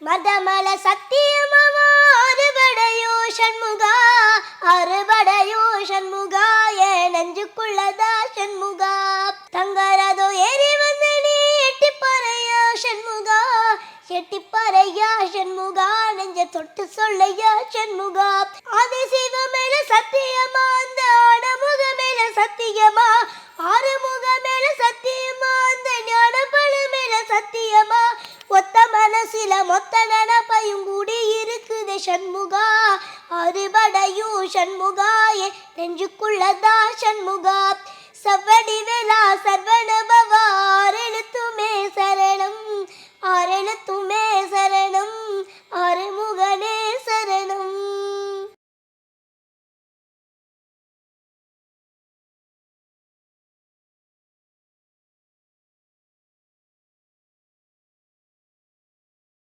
மதமல சத்தியமாவா அறுபடையோ சண்முகா, அறுபடையோ சண்முகா, என் நெஞ்சுக்குள்ளதா சண்முகா. தங்கரதோ ஏறி வந்து நீ எட்டிப்பாறையா சண்முகா, எட்டிப்பாறையா சண்முகா, நெஞ்ச தொட்டு சொல்லையா சண்முகா. ஆதி சிவ மேல சத்தியமா, அந்த ஆடமுக மேல சத்தியமா, ஆறுமுக மேல சத்தியமா, அந்த ஞானபல மேல சத்தியமா, ஒத்த மனசில மொத்த நனப்பையும் கூடி இருக்குது சண்முகா, அறுபடையும் சண்முகா, என் நெஞ்சுக்குள்ளதா சண்முகா. சவ்வடி வேளா சர்வணபவா, ஆறெழுத்துமே சரணம், ஆறெழுத்துமே சரணம்.